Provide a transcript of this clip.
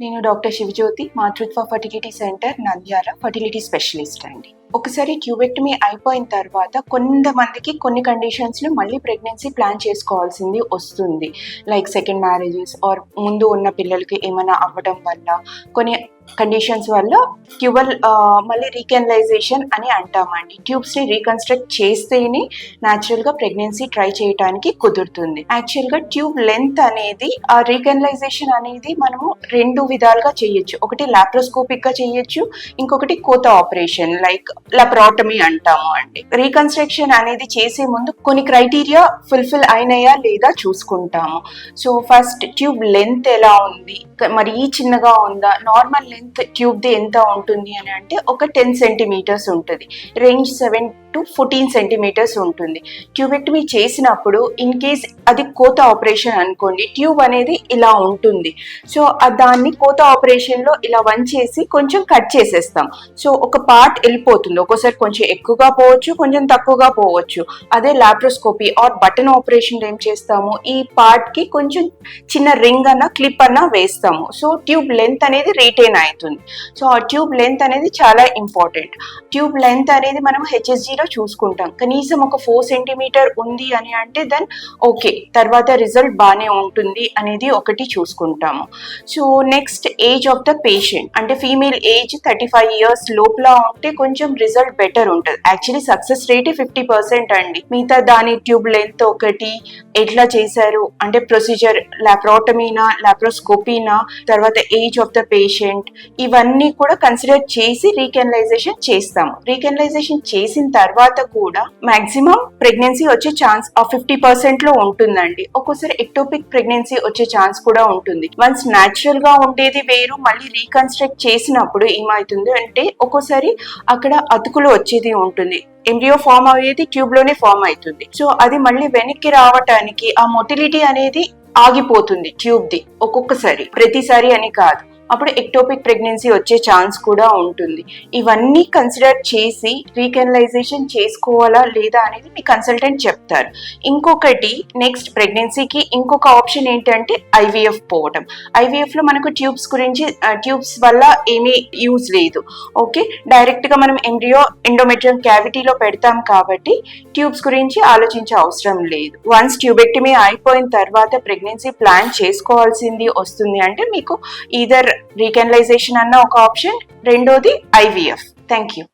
నేను డాక్టర్ శివజ్యోతి, మాతృత్వ fertility centre Nandyal fertility specialist అండి. ఒకసారి ట్యూబెక్టమీ అయిపోయిన తర్వాత కొంతమందికి కొన్ని కండిషన్స్లో మళ్ళీ ప్రెగ్నెన్సీ ప్లాన్ చేసుకోవాల్సింది వస్తుంది. లైక్ సెకండ్ మ్యారేజెస్ ఆర్ ముందు ఉన్న పిల్లలకి ఏమైనా అవ్వడం వల్ల, కొన్ని కండిషన్స్ వల్ల ట్యూబల్ మళ్ళీ రీకెనలైజేషన్ అని అంటామండి. ట్యూబ్స్ని రీకన్స్ట్రక్ట్ చేస్తేనే న్యాచురల్గా ప్రెగ్నెన్సీ ట్రై చేయడానికి కుదురుతుంది. యాక్చువల్గా ట్యూబ్ లెంత్ అనేది, ఆ రీకెనలైజేషన్ అనేది మనము రెండు విధాలుగా చేయొచ్చు. ఒకటి లాప్రోస్కోపిక్గా చేయొచ్చు, ఇంకొకటి కోత ఆపరేషన్ లైక్ లాప్రాటమీ అంటాము అండి. రీకన్స్ట్రక్షన్ అనేది చేసే ముందు కొన్ని క్రైటీరియా ఫుల్ఫిల్ అయినాయా లేదా చూసుకుంటాము. సో ఫస్ట్ ట్యూబ్ లెంత్ ఎలా ఉంది, మరీ చిన్నగా ఉందా, నార్మల్ లెంత్ ట్యూబ్ది ఎంత ఉంటుంది అని అంటే ఒక 10 సెంటీమీటర్స్ ఉంటుంది. రేంజ్ 7 to 14 సెంటీమీటర్స్ ఉంటుంది. ట్యూబెక్టమీ చేసినప్పుడు ఇన్ కేస్ అది కోత ఆపరేషన్ అనుకోండి, ట్యూబ్ అనేది ఇలా ఉంటుంది. సో దాన్ని కోత ఆపరేషన్లో ఇలా వంచేసి కొంచెం కట్ చేసేస్తాం. సో ఒక పార్ట్ వెళ్ళిపోతుంది. ఒక్కోసారి కొంచెం ఎక్కువగా పోవచ్చు, కొంచెం తక్కువగా పోవచ్చు. అదే లాప్రోస్కోపీ ఆర్ బటన్ ఆపరేషన్ ఏం చేస్తాము, ఈ పార్ట్కి కొంచెం చిన్న రింగ్ అన్న క్లిప్ అన్న వేస్తాము. సో ట్యూబ్ లెంత్ అనేది రిటైన్ అవుతుంది. సో ఆ ట్యూబ్ లెంత్ అనేది చాలా ఇంపార్టెంట్. ట్యూబ్ లెంత్ అనేది మనం హెచ్ఎస్జీలో చూసుకుంటాం. కనీసం ఒక 4 సెంటీమీటర్ ఉంది అని అంటే దెన్ ఓకే, తర్వాత రిజల్ట్ బాగానే ఉంటుంది అనేది ఒకటి చూసుకుంటాము. So next age of the patient, అంటే ఫీమేల్ ఏజ్ 35 ఇయర్స్ లోపల ఉంటే కొంచెం రిజల్ట్ బెటర్ ఉంటుంది. యాక్చువల్లీ సక్సెస్ రేట్ 50% అండి. మిగతా దాని ట్యూబ్ లెంత్ ఒకటి, ఎట్లా చేశారు అంటే ప్రొసీజర్ లాప్రాటమీనా లాప్రోస్కోపీనా, తర్వాత ఏజ్ ఆఫ్ ద పేషెంట్, ఇవన్నీ కూడా కన్సిడర్ చేసి రీకెనలైజేషన్ చేస్తాము. రీకెనలైజేషన్ చేసిన తర్వాత కూడా మాక్సిమం ప్రెగ్నెన్సీ వచ్చే ఛాన్స్ ఆ 50% లో ఉంటుందండి. ఒక్కోసారి ఎక్టోపిక్ ప్రెగ్నెన్సీ వచ్చే ఛాన్స్ కూడా ఉంటుంది. వన్స్ న్యాచురల్ గా ఉండేది వేరు, మళ్ళీ రీకన్స్ట్రక్ట్ చేసినప్పుడు ఏమవుతుంది అంటే ఒక్కోసారి అక్కడ అతుకులు వచ్చేది ఉంటుంది. ఎంబ్రియో ఫామ్ అయ్యేది ట్యూబ్ లోనే ఫామ్ అవుతుంది. సో అది మళ్ళీ వెనక్కి రావటానికి ఆ మొటిలిటీ అనేది ఆగిపోతుంది ట్యూబ్ది ఒక్కొక్కసారి, ప్రతిసారి అని కాదు. అప్పుడు ఎక్టోపిక్ ప్రెగ్నెన్సీ వచ్చే ఛాన్స్ కూడా ఉంటుంది. ఇవన్నీ కన్సిడర్ చేసి రీకెనలైజేషన్ చేసుకోవాలా లేదా అనేది మీ కన్సల్టెంట్ చెప్తారు. ఇంకొకటి నెక్స్ట్ ప్రెగ్నెన్సీకి ఇంకొక ఆప్షన్ ఏంటంటే ఐవీఎఫ్ పోవటం. ఐవీఎఫ్లో మనకు ట్యూబ్స్ వల్ల ఏమీ యూజ్ లేదు. ఓకే, డైరెక్ట్గా మనం ఎండోమెట్రియం క్యావిటీలో పెడతాం కాబట్టి ట్యూబ్స్ గురించి ఆలోచించే అవసరం లేదు. వన్స్ ట్యూబెక్టమీ అయిపోయిన తర్వాత ప్రెగ్నెన్సీ ప్లాన్ చేసుకోవాల్సింది వస్తుంది అంటే మీకు ఈదర్ రీకెనలైజేషన్ అన్న ఒక ఆప్షన్, రెండోది ఐవీఎఫ్. Thank you.